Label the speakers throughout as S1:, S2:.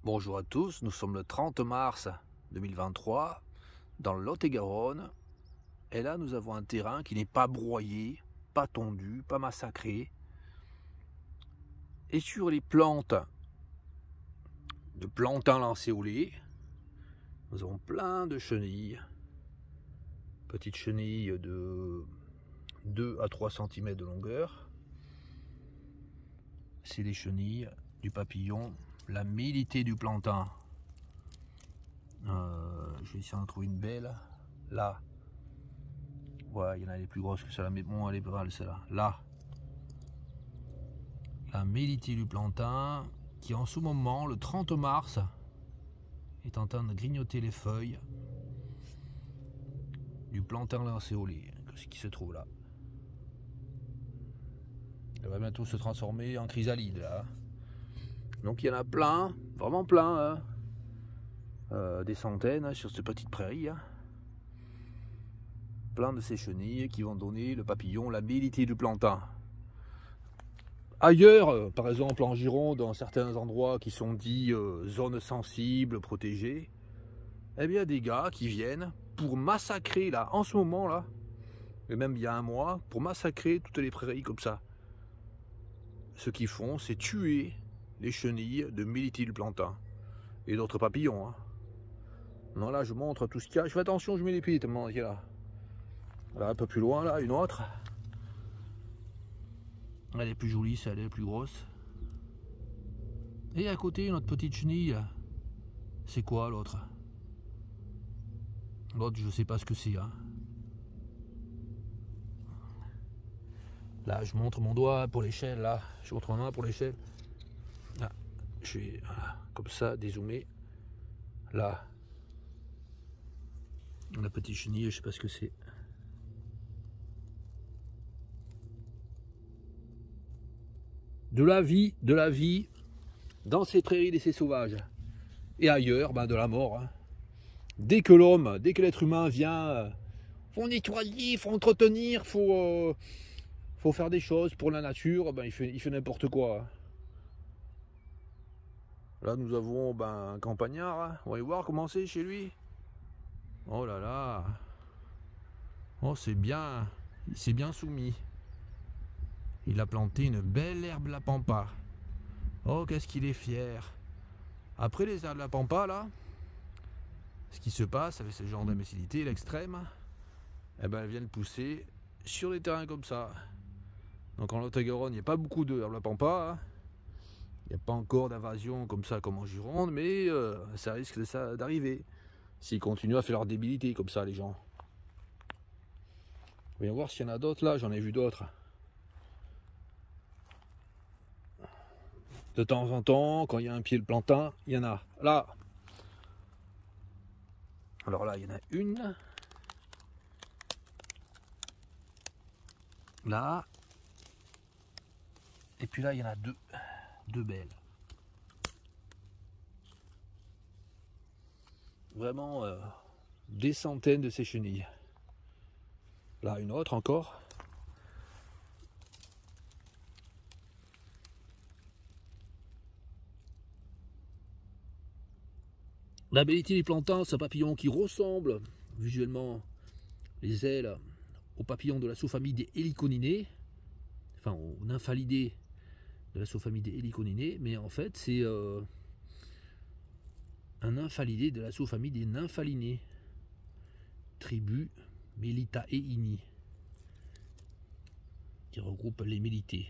S1: Bonjour à tous, nous sommes le 30 mars 2023 dans le Lot-et-Garonne et là nous avons un terrain qui n'est pas broyé, pas tondu, pas massacré. Et sur les plantes de plantain lancéolé, nous avons plein de chenilles, petites chenilles de 2 à 3 cm de longueur. C'est des chenilles du papillon, la mélitée du plantain. Je vais essayer d'en trouver une belle. Là, ouais, il y en a les plus grosses que celle-là, mais bon, elle est pas mal celle-là. Là, la mélitée du plantain, qui en ce moment, le 30 mars, est en train de grignoter les feuilles du plantain lancéolé, ce qui se trouve là. Elle va bientôt se transformer en chrysalide là. Donc il y en a plein, vraiment plein, hein. Des centaines sur cette petite prairie. Hein. Plein de ces chenilles qui vont donner le papillon, la mélitée du plantain. Ailleurs, par exemple en Gironde, dans certains endroits qui sont dits zones sensibles, protégées, eh bien des gars qui viennent pour massacrer là, en ce moment là, et même il y a un mois, pour massacrer toutes les prairies comme ça. Ce qu'ils font, c'est tuer les chenilles de mélitée du plantain et d'autres papillons. Hein. Non, là je montre tout ce qu'il y a. Je fais attention, je mets les pieds tellement il y a là. Là un peu plus loin là, une autre. Elle est plus jolie, celle est plus grosse. Et à côté, une autre petite chenille. C'est quoi l'autre? L'autre, je sais pas ce que c'est. Hein. Là, je montre mon doigt pour l'échelle. Là, je montre ma main pour l'échelle. Là, je vais voilà, comme ça dézoomer. Là, la petite chenille, je sais pas ce que c'est. De la vie dans ces prairies laissées sauvages. Et ailleurs, ben, de la mort. Hein. Dès que l'homme, dès que l'être humain vient, faut nettoyer, faut entretenir, faut faire des choses pour la nature, ben, il fait n'importe quoi. Là nous avons ben, un campagnard, hein. On va y voir comment c'est chez lui. Oh là là. Oh c'est bien soumis. Il a planté une belle herbe la pampa. Oh qu'est-ce qu'il est fier. Après les herbes de la pampa là, ce qui se passe avec ce genre d'imbécilité, l'extrême, eh ben, elles viennent pousser sur des terrains comme ça. Donc en Lot-et-Garonne, il n'y a pas beaucoup d'herbes la pampa. Hein. Il n'y a pas encore d'invasion comme ça comme en Gironde, mais ça risque d'arriver. S'ils continuent à faire leur débilité comme ça les gens. Voyons voir s'il y en a d'autres là, j'en ai vu d'autres. De temps en temps, quand il y a un pied de plantain, il y en a. Là. Alors là, il y en a une. Là. Et puis là, il y en a deux. Deux belles. Vraiment des centaines de ces chenilles. Là, une autre encore. La mélitée des plantains, c'est un papillon qui ressemble visuellement les ailes aux papillons de la sous-famille des Heliconinés, enfin aux nymphalidae de la sous-famille des Heliconinés, mais en fait c'est un nymphalidae de la sous-famille des Nymphalinés, tribu Melitaeini, qui regroupe les mélités.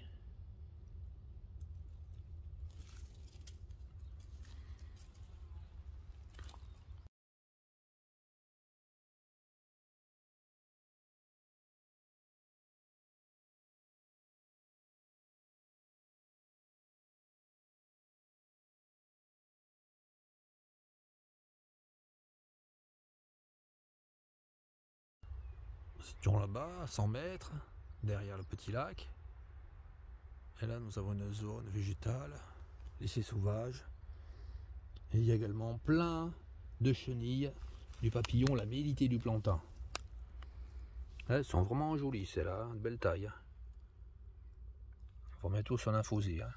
S1: Situons là-bas, à 100 mètres, derrière le petit lac. Et là, nous avons une zone végétale, laissée sauvage. Et il y a également plein de chenilles du papillon, la mélitée du plantain. Elles sont vraiment jolies, celles-là, de belle taille. On va bientôt s'en infuser. Hein.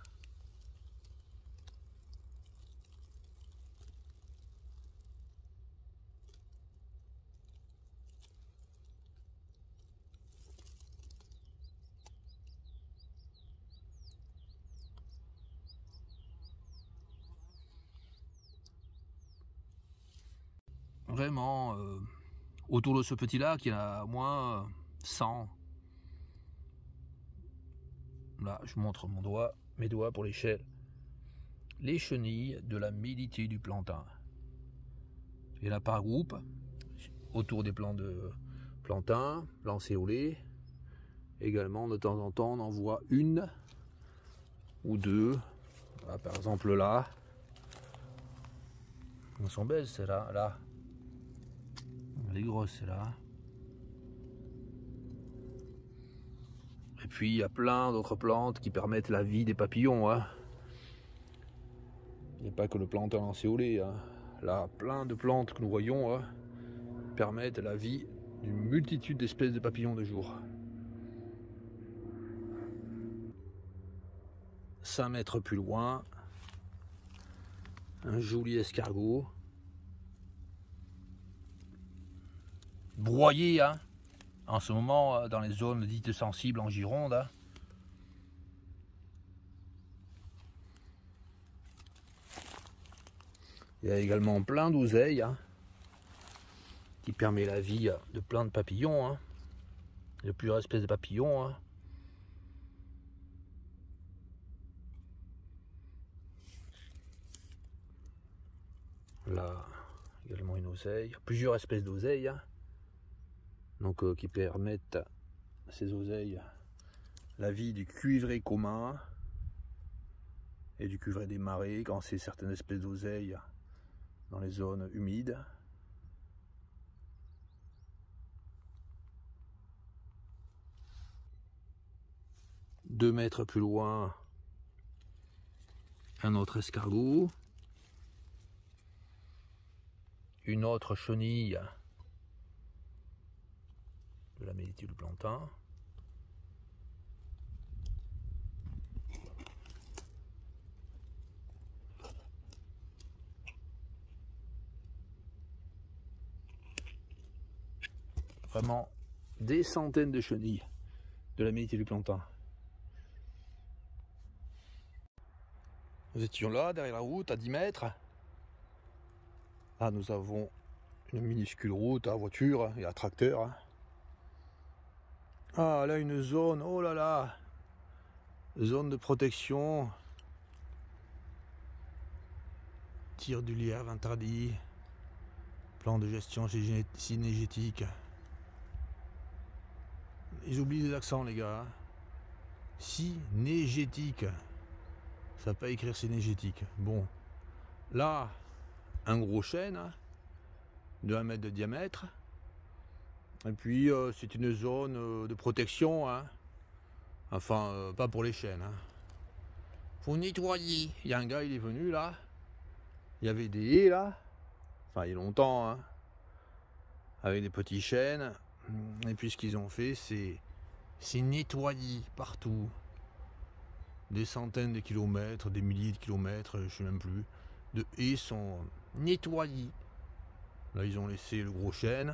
S1: Vraiment, autour de ce petit lac, il y en a au moins 100. Là, je montre mes doigts pour l'échelle. Les chenilles de la Mélitée du plantain. Il y en a par groupe, autour des plants de plantain, lancéolés. Également, de temps en temps, on en voit une ou deux. Voilà, par exemple là. Elles sont belles celles-là. Là. Les grosses celles-là. Et puis il y a plein d'autres plantes qui permettent la vie des papillons. Hein. Il n'y a pas que le plantain lancéolé. Hein. Là, plein de plantes que nous voyons hein, permettent la vie d'une multitude d'espèces de papillons de jour. 5 mètres plus loin, un joli escargot. Broyé, hein, en ce moment, dans les zones dites sensibles en Gironde. Hein. Il y a également plein d'oseilles, hein, qui permet la vie de plein de papillons. Hein. Il y a plusieurs espèces de papillons. Hein. Là, également une oseille. Plusieurs espèces d'oseilles. Hein. Donc, qui permettent à ces oseilles la vie du cuivré commun et du cuivré des marais quand c'est certaines espèces d'oseilles dans les zones humides. Deux mètres plus loin, un autre escargot, une autre chenille de la Mélitée du plantain. Vraiment des centaines de chenilles de la Mélitée du plantain. Nous étions là, derrière la route, à 10 mètres. Là, nous avons une minuscule route à voiture et à tracteur. Ah, là, une zone, oh là là, zone de protection. Tir du lièvre interdit. Plan de gestion synégétique. Ils oublient les accents, les gars. Synégétique. Ça ne va pas écrire synégétique. Bon. Là, un gros chêne de 1 mètre de diamètre. Et puis, c'est une zone de protection. Hein. Enfin, pas pour les chênes. Hein. Faut nettoyer. Il y a un gars, il est venu là. Il y avait des haies là. Enfin, il y a longtemps. Hein. Avec des petits chênes. Et puis, ce qu'ils ont fait, c'est nettoyer partout. Des centaines de kilomètres, des milliers de kilomètres, je ne sais même plus, de haies sont nettoyées. Là, ils ont laissé le gros chêne.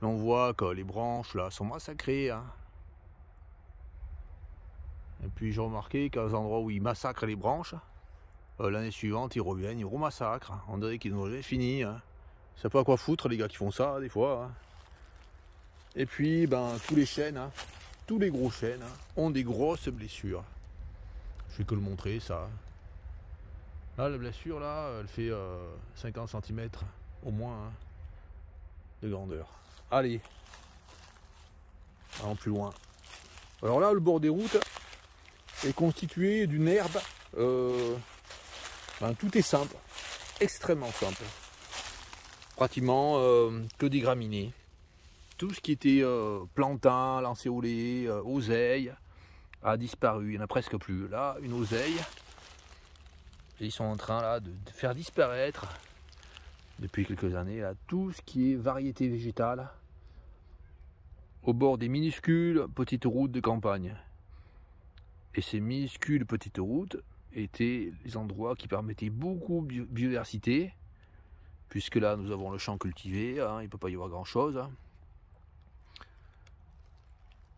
S1: Là, on voit que les branches là sont massacrées. Hein. Et puis, j'ai remarqué qu'à les endroits où ils massacrent les branches, l'année suivante, ils reviennent, ils remassacrent. On dirait qu'ils n'ont jamais fini. Hein. Ils ne savent pas quoi foutre, les gars qui font ça, des fois. Hein. Et puis, ben, tous les chênes, hein, tous les gros chênes hein, ont des grosses blessures. Je vais que le montrer, ça. Là, la blessure, là, elle fait 50 cm au moins hein, de grandeur. Allez, allons plus loin. Alors là, le bord des routes est constitué d'une herbe. Ben, tout est simple, extrêmement simple. Pratiquement que des graminées. Tout ce qui était plantain, lancéolé, oseille a disparu. Il n'y en a presque plus. Là, une oseille. Et ils sont en train là, de faire disparaître depuis quelques années là, tout ce qui est variété végétale au bord des minuscules petites routes de campagne. Et ces minuscules petites routes étaient les endroits qui permettaient beaucoup de biodiversité, puisque là nous avons le champ cultivé, hein, il ne peut pas y avoir grand chose. Hein.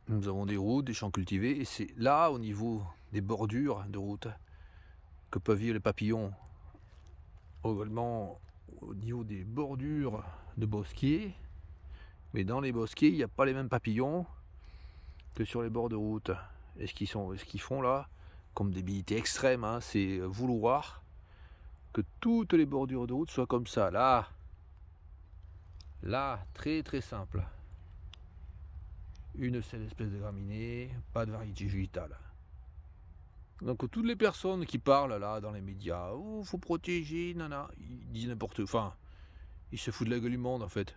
S1: Nous avons des routes, des champs cultivés, et c'est là au niveau des bordures de routes que peuvent vivre les papillons, également au niveau des bordures de bosquets. Mais dans les bosquets, il n'y a pas les mêmes papillons que sur les bords de route. Et ce qu'ils font là, comme débilité extrême, hein, c'est vouloir que toutes les bordures de route soient comme ça. Là, très très simple. Une seule espèce de graminée, pas de variété végétale. Donc toutes les personnes qui parlent là dans les médias, oh faut protéger, nana, ils disent n'importe quoi. Enfin, ils se foutent de la gueule du monde en fait.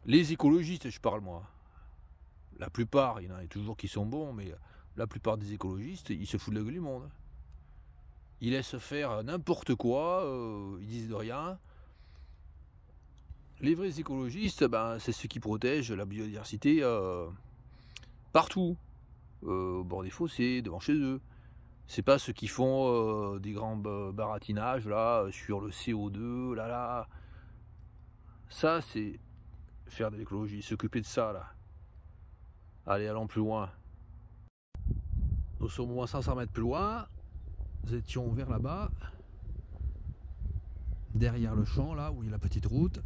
S1: Les écologistes, je parle moi. La plupart, il y en a toujours qui sont bons, mais la plupart des écologistes, ils se foutent de la gueule du monde. Ils laissent faire n'importe quoi, ils disent de rien. Les vrais écologistes, ben, c'est ceux qui protègent la biodiversité partout. Au bord des fossés, devant chez eux. C'est pas ceux qui font des grands baratinages là sur le CO2, là. Ça, c'est faire de l'écologie, s'occuper de ça là. Allez, allons plus loin. Nous sommes au moins 500 mètres plus loin. Nous étions vers là-bas. Derrière le champ là où il y a la petite route.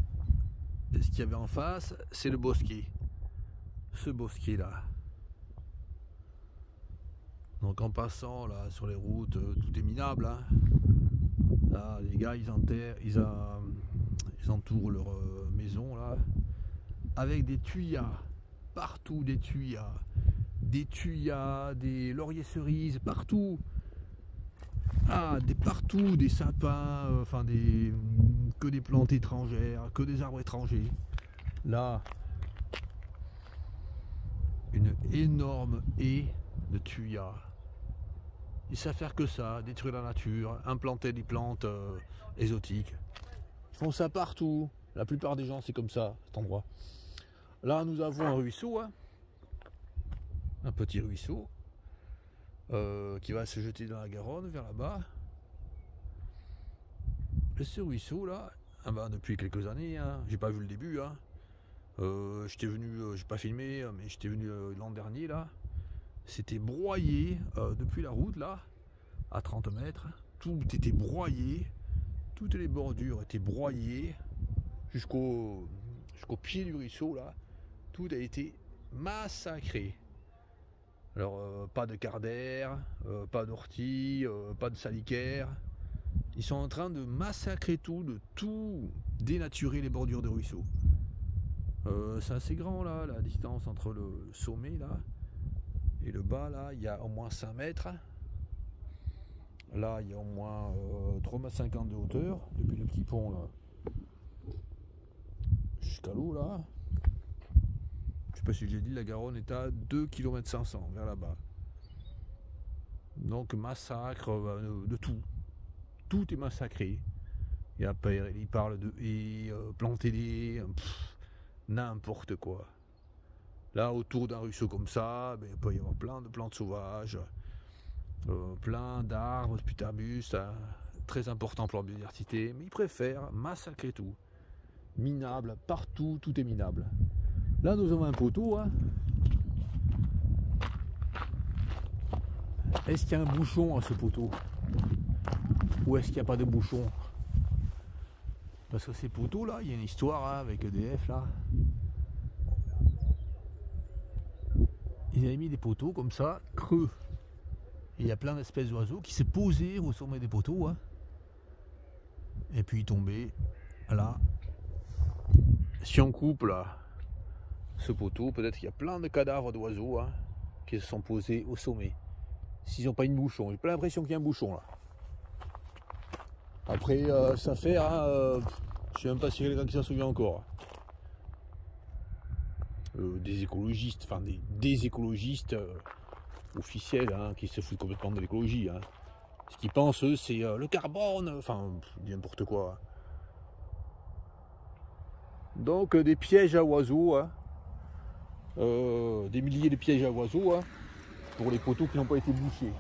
S1: Et ce qu'il y avait en face, c'est le bosquet. Ce bosquet là. Donc en passant là sur les routes, tout est minable. Hein. Là, les gars, ils entourent leur maison là avec des tuyas, partout des tuyas, des lauriers cerises, partout. Ah, partout des sapins, enfin que des plantes étrangères, que des arbres étrangers. Là, une énorme haie de tuyas. Ils savent faire que ça, détruire la nature, implanter des plantes exotiques. Ils font ça partout. La plupart des gens, c'est comme ça, cet endroit. Là, nous avons un ruisseau, hein, un petit ruisseau, qui va se jeter dans la Garonne, vers là-bas. Et ce ruisseau-là, ah ben, depuis quelques années, hein, j'ai pas vu le début. Hein, j'étais venu, j'ai pas filmé, mais j'étais venu l'an dernier, là. C'était broyé depuis la route là, à 30 mètres, tout était broyé, toutes les bordures étaient broyées jusqu'au pied du ruisseau là, tout a été massacré. Alors pas de cardère, pas d'ortie, pas de salicaire, ils sont en train de massacrer tout, de tout dénaturer les bordures de ruisseau. C'est assez grand là, la distance entre le sommet là et le bas là, il y a au moins 5 mètres. Là, il y a au moins 3,50 m de hauteur, depuis le petit pont là jusqu'à l'eau là. Je sais pas si j'ai dit, la Garonne est à 2,5 km vers là-bas. Donc massacre de tout. Tout est massacré. Et après, il parle de planter des n'importe quoi. Là, autour d'un ruisseau comme ça, ben, il peut y avoir plein de plantes sauvages, plein d'arbres, d'arbustes, hein, très important pour la biodiversité, mais ils préfèrent massacrer tout. Minable, partout, tout est minable. Là, nous avons un poteau. Hein. Est-ce qu'il y a un bouchon à ce poteau? Ou est-ce qu'il n'y a pas de bouchon? Parce que ces poteaux là, il y a une histoire hein, avec EDF là. Ils avaient mis des poteaux comme ça, creux. Et il y a plein d'espèces d'oiseaux qui se posaient au sommet des poteaux. Hein. Et puis ils tombaient là. Si on coupe là ce poteau, peut-être qu'il y a plein de cadavres d'oiseaux hein, qui se sont posés au sommet. S'ils n'ont pas une bouchon, j'ai pas l'impression qu'il y a un bouchon là. Après ça fait, hein, je sais même pas si quelqu'un qui s'en souvient encore. Des écologistes, enfin des écologistes officiels hein, qui se foutent complètement de l'écologie. Hein. Ce qu'ils pensent eux c'est le carbone, enfin n'importe quoi. Donc des pièges à oiseaux, hein, des milliers de pièges à oiseaux hein, pour les poteaux qui n'ont pas été bouchés.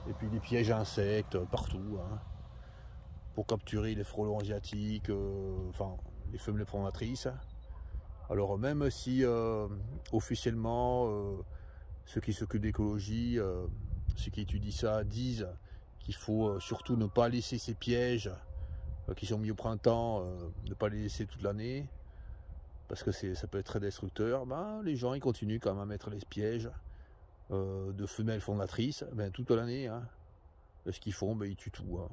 S1: Et puis des pièges à insectes partout, hein, pour capturer les frelons asiatiques, enfin les femelles prédatrices. Alors même si officiellement ceux qui s'occupent d'écologie, ceux qui étudient ça, disent qu'il faut surtout ne pas laisser ces pièges qui sont mis au printemps, ne pas les laisser toute l'année, parce que ça peut être très destructeur, ben, les gens ils continuent quand même à mettre les pièges de femelles fondatrices toute l'année. Hein. Et ce qu'ils font, ils tuent tout. Hein.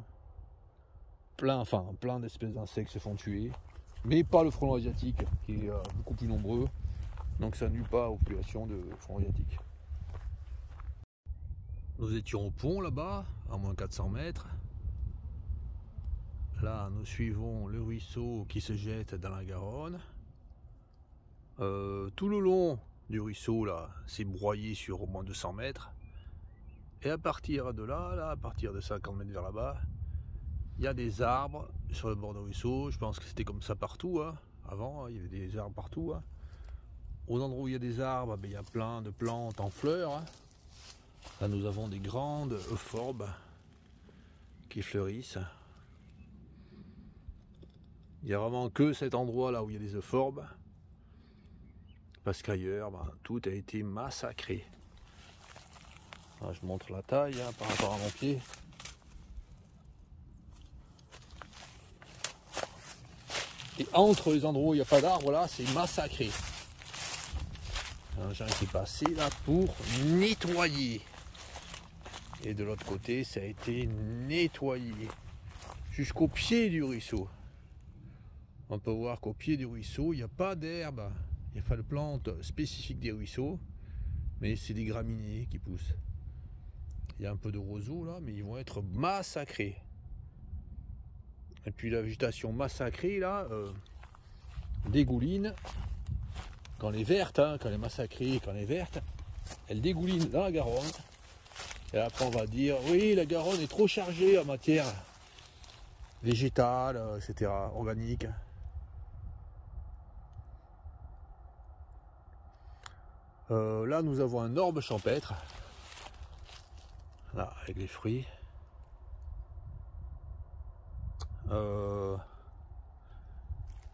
S1: Plein d'espèces d'insectes se font tuer, mais pas le frelon asiatique, qui est beaucoup plus nombreux, donc ça nuit pas aux populations de frelons asiatiques. Nous étions au pont là-bas, à moins 400 mètres. Là, nous suivons le ruisseau qui se jette dans la Garonne. Tout le long du ruisseau, là, c'est broyé sur au moins 200 mètres. Et à partir de là, à partir de 50 mètres vers là-bas, il y a des arbres sur le bord du ruisseau. Je pense que c'était comme ça partout. Hein. Avant, il y avait des arbres partout. Hein. Aux endroits où il y a des arbres, il y a plein de plantes en fleurs. Hein. Là, nous avons des grandes euphorbes qui fleurissent. Il n'y a vraiment que cet endroit là où il y a des euphorbes. Parce qu'ailleurs, tout a été massacré. Là, je montre la taille par rapport à mon pied. Et entre les endroits où il n'y a pas d'arbres, là, c'est massacré. J'ai été passé là pour nettoyer. Et de l'autre côté, ça a été nettoyé. Jusqu'au pied du ruisseau. On peut voir qu'au pied du ruisseau, il n'y a pas d'herbe. Il n'y a pas de plantes spécifiques des ruisseaux. Mais c'est des graminées qui poussent. Il y a un peu de roseaux là, mais ils vont être massacrés. Et puis la végétation massacrée là, dégouline. Quand elle est verte, hein, quand elle est massacrée, quand elle est verte, elle dégouline dans la Garonne. Et après on va dire, oui, la Garonne est trop chargée en matière végétale, etc., organique. Là nous avons un orbe champêtre. Là, avec les fruits.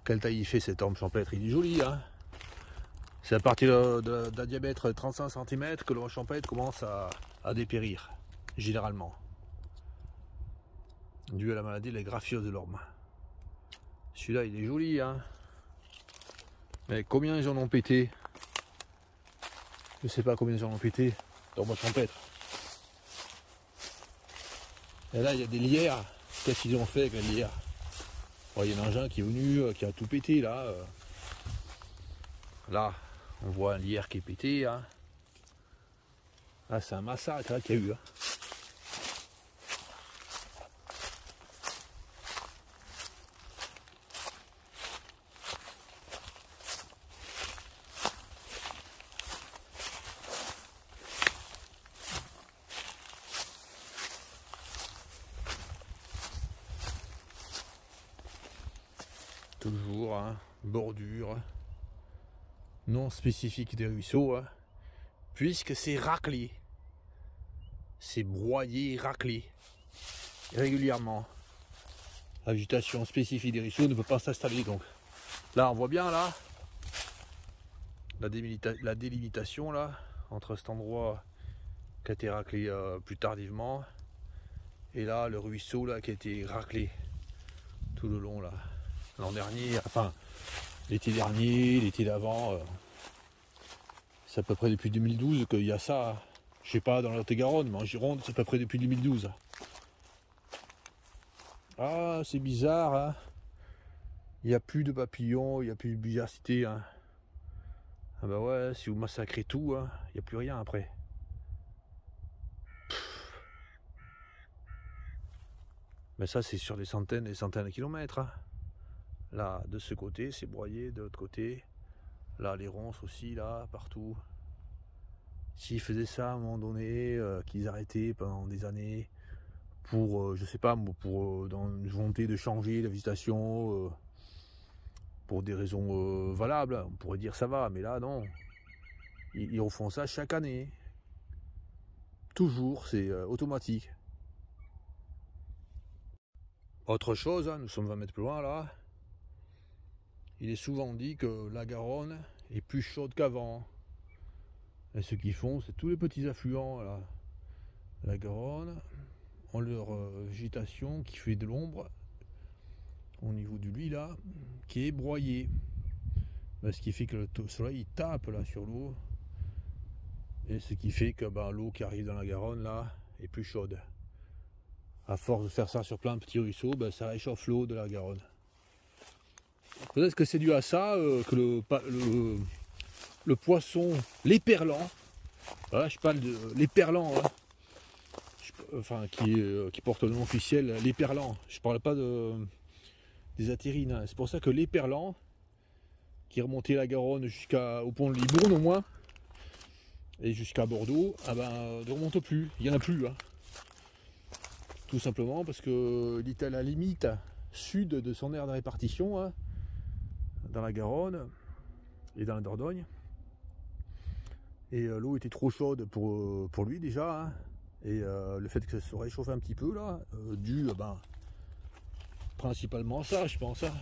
S1: Quelle taille il fait cet orbe champêtre? Il est joli, hein. C'est à partir d'un diamètre 35 cm que l'orbe champêtre commence à dépérir, généralement. Dû à la maladie de la graphiose de l'orbe. Celui-là, il est joli, hein. Mais combien ils en ont pété? Je sais pas combien ils en ont pété d'orbe champêtre. Et là, il y a des lierres. Qu'est-ce qu'ils ont fait avec les lierres? Il y a un engin qui est venu, qui a tout pété là. Là, on voit un lierre qui est pété. Hein. Là, c'est un massacre hein, qu'il y a eu. Hein. Toujours, hein, bordure non spécifique des ruisseaux, hein, puisque c'est raclé. C'est broyé, raclé régulièrement. La végétation spécifique des ruisseaux ne peut pas s'installer. Donc là, on voit bien là la délimitation là entre cet endroit qui a été raclé plus tardivement et là le ruisseau là qui a été raclé tout le long là. L'an dernier, enfin l'été dernier, l'été d'avant, c'est à peu près depuis 2012 qu'il y a ça. Je sais pas dans la Lot-et-Garonne, mais en Gironde, c'est à peu près depuis 2012. Ah, c'est bizarre, hein. Il n'y a plus de papillons, il n'y a plus de biodiversité. Hein. Ah bah ouais, si vous massacrez tout, hein, il n'y a plus rien après. Mais ça, c'est sur des centaines et des centaines de kilomètres. Hein. Là, de ce côté, c'est broyé, de l'autre côté. Là, les ronces aussi, là, partout. S'ils faisaient ça à un moment donné, qu'ils arrêtaient pendant des années, pour, je sais pas, pour dans une volonté de changer la végétation, pour des raisons valables, on pourrait dire ça va, mais là, non. Ils refont ça chaque année. Toujours, c'est automatique. Autre chose, hein, nous sommes 20 mètres plus loin, là. Il est souvent dit que la Garonne est plus chaude qu'avant. Et ce qu'ils font, c'est tous les petits affluents là. La Garonne ont leur végétation qui fait de l'ombre au niveau du lit là, qui est broyé. Ben, ce qui fait que le soleil il tape là sur l'eau. Et ce qui fait que ben, l'eau qui arrive dans la Garonne là est plus chaude. À force de faire ça sur plein de petits ruisseaux, ben, ça réchauffe l'eau de la Garonne. Peut-être que c'est dû à ça que le poisson, l'éperlan, voilà, je parle de l'éperlan, hein, enfin qui porte le nom officiel, l'éperlan. Je parle pas des atérines. Hein. C'est pour ça que l'éperlan, qui remontait la Garonne jusqu'au pont de Libourne au moins, et jusqu'à Bordeaux, ah ben, ne remonte plus, il n'y en a plus. Hein. Tout simplement parce qu'il était à la limite sud de son aire de répartition, hein, dans la Garonne et dans la Dordogne. Et l'eau était trop chaude pour lui déjà. Hein. Et le fait que ça se réchauffe un petit peu là, dû ben, principalement à ça, je pense. Hein.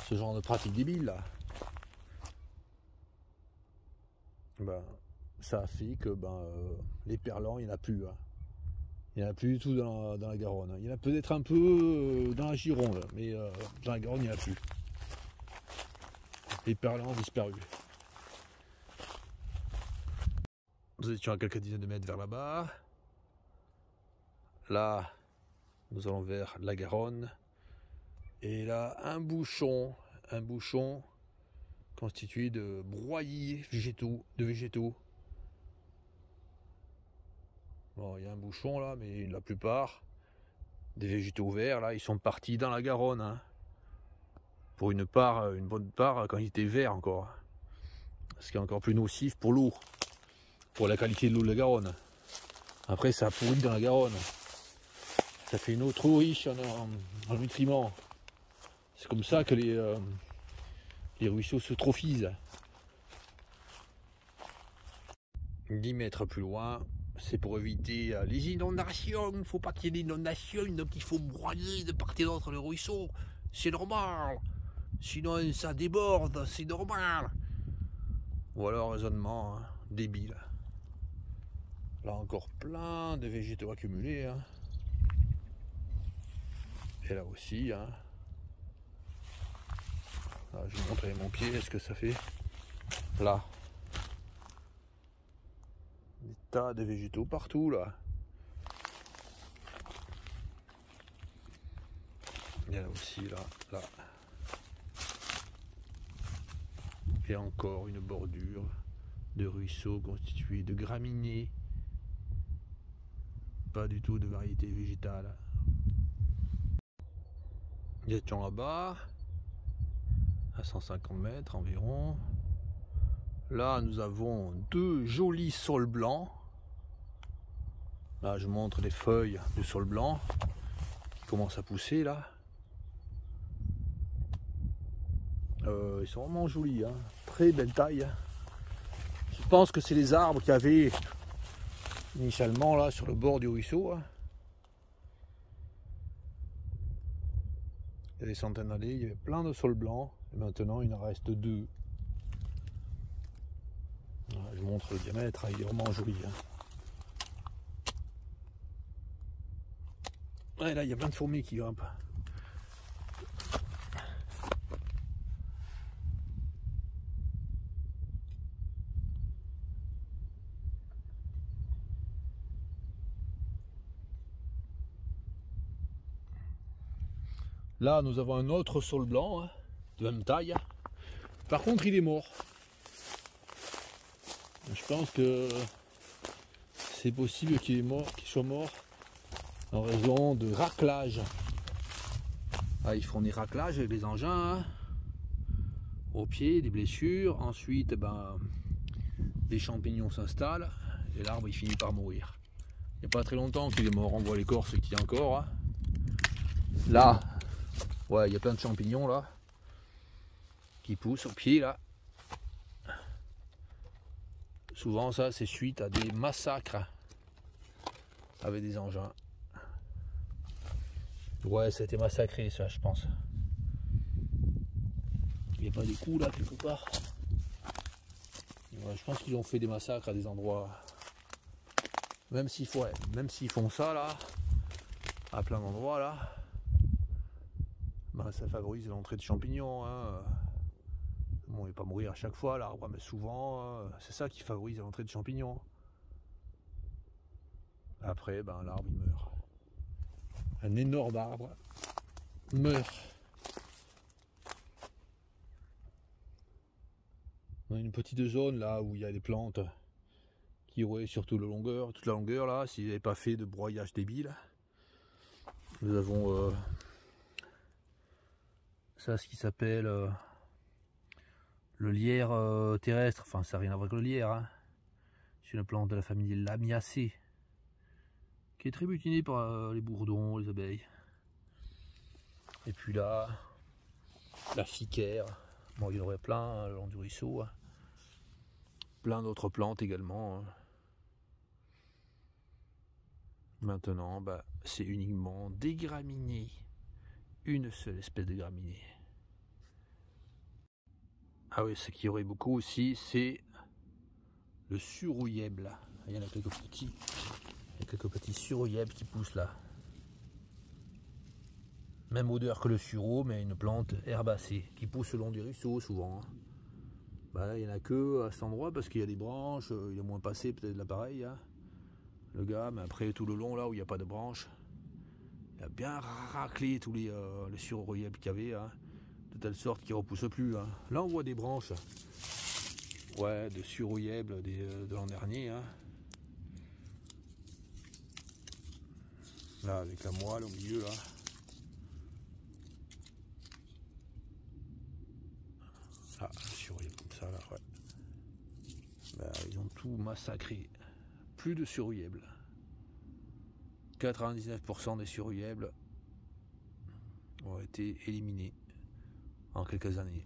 S1: Ce genre de pratique débile là. Ben, ça a fait que ben, les perlans, il n'y en a plus. Hein. Il n'y en a plus du tout dans la Garonne. Hein. Il y en a peut-être un peu dans la Gironde, mais dans la Garonne, il n'y en a plus. Les perlans ont disparu. Nous étions à quelques dizaines de mètres vers là-bas. Là, nous allons vers la Garonne. Et là, un bouchon constitué de broyés de végétaux. Bon, il y a un bouchon là, mais la plupart des végétaux verts, là, ils sont partis dans la Garonne. Hein. Pour une bonne part, quand ils étaient verts encore. Ce qui est encore plus nocif pour l'eau. Pour la qualité de l'eau de la Garonne. Après, ça pourrit dans la Garonne. Ça fait une eau trop riche en nutriments. C'est comme ça que les ruisseaux se trophisent. 10 mètres plus loin, c'est pour éviter les inondations. Il ne faut pas qu'il y ait d'inondations, donc il faut broyer de part et d'autre le ruisseau. C'est normal. Sinon ça déborde, c'est normal. Ou alors raisonnement hein, débile. Là encore plein de végétaux accumulés. Hein. Et là aussi. Hein. Là, je vais vous montrer mon pied, ce que ça fait. Là. Des tas de végétaux partout là. Il y a là aussi, là. Et encore une bordure de ruisseaux constituée de graminées. Pas du tout de variété végétale. Nous étions là-bas, à 150 mètres environ. Là, nous avons deux jolis saules blancs. Là, je montre les feuilles du saule blanc qui commencent à pousser là. Ils sont vraiment jolis, hein. Très belle taille. Je pense que c'est les arbres qu'il y avait initialement là sur le bord du ruisseau. Hein. Il y a des centaines d'années, il y avait plein de saules blancs et maintenant il en reste deux. Voilà, je montre le diamètre, il est vraiment joli. Hein. Ouais, là il y a plein de fourmis qui grimpent. Là, nous avons un autre saule blanc, hein, de même taille. Par contre, il est mort. Je pense que c'est possible qu'il soit mort en raison de raclage. Ah, ils font des raclages avec les engins hein, au pied, des blessures. Ensuite, ben, des champignons s'installent et l'arbre il finit par mourir. Il n'y a pas très longtemps qu'il est mort. On voit l'écorce qui est encore. Hein. Là. Ouais, il y a plein de champignons là qui poussent au pied là. Souvent ça c'est suite à des massacres avec des engins. Ouais, ça a été massacré ça je pense. Il n'y a pas des coups là quelque part. Ouais, je pense qu'ils ont fait des massacres à des endroits. Même s'ils font ça là, à plein d'endroits là. ben, ça favorise l'entrée de champignons. Hein. Bon, il ne va pas mourir à chaque fois l'arbre, mais souvent, c'est ça qui favorise l'entrée de champignons. Après, ben, l'arbre il meurt. Un énorme arbre meurt. On a une petite zone là où il y a des plantes qui auraient sur toute la longueur là, s'il n'avait pas fait de broyage débile. Nous avons ça, ce qui s'appelle le lierre terrestre, enfin ça n'a rien à voir avec le lierre, hein. C'est une plante de la famille Lamiacées, qui est très butinée par les bourdons, les abeilles. Et puis là, la ficaire, bon il y en aurait plein hein, le long du ruisseau, hein. Plein d'autres plantes également. Hein. Maintenant, bah, c'est uniquement des graminées. Une seule espèce de graminée. Ah oui, ce qu'il y aurait beaucoup aussi, c'est le surouyèble. Il y en a quelques petits. Il y a quelques petits surouyèbles qui poussent là. Même odeur que le sureau, mais une plante herbacée qui pousse le long du ruisseau souvent. Bah là, il n'y en a que à cet endroit parce qu'il y a des branches, il est moins passé peut-être l'appareil. Hein, le gars, mais après tout le long là où il n'y a pas de branches, il a bien raclé tous les surouyèbles qu'il y avait, hein, de telle sorte qu'il ne repousse plus. Hein. Là on voit des branches ouais, de surouyèbles de l'an dernier. Hein. Là avec la moelle au milieu là. Ah, surouyèble comme ça là, ouais. Bah, ils ont tout massacré. Plus de surouyèbles. 99% des surouyèbles ont été éliminés en quelques années.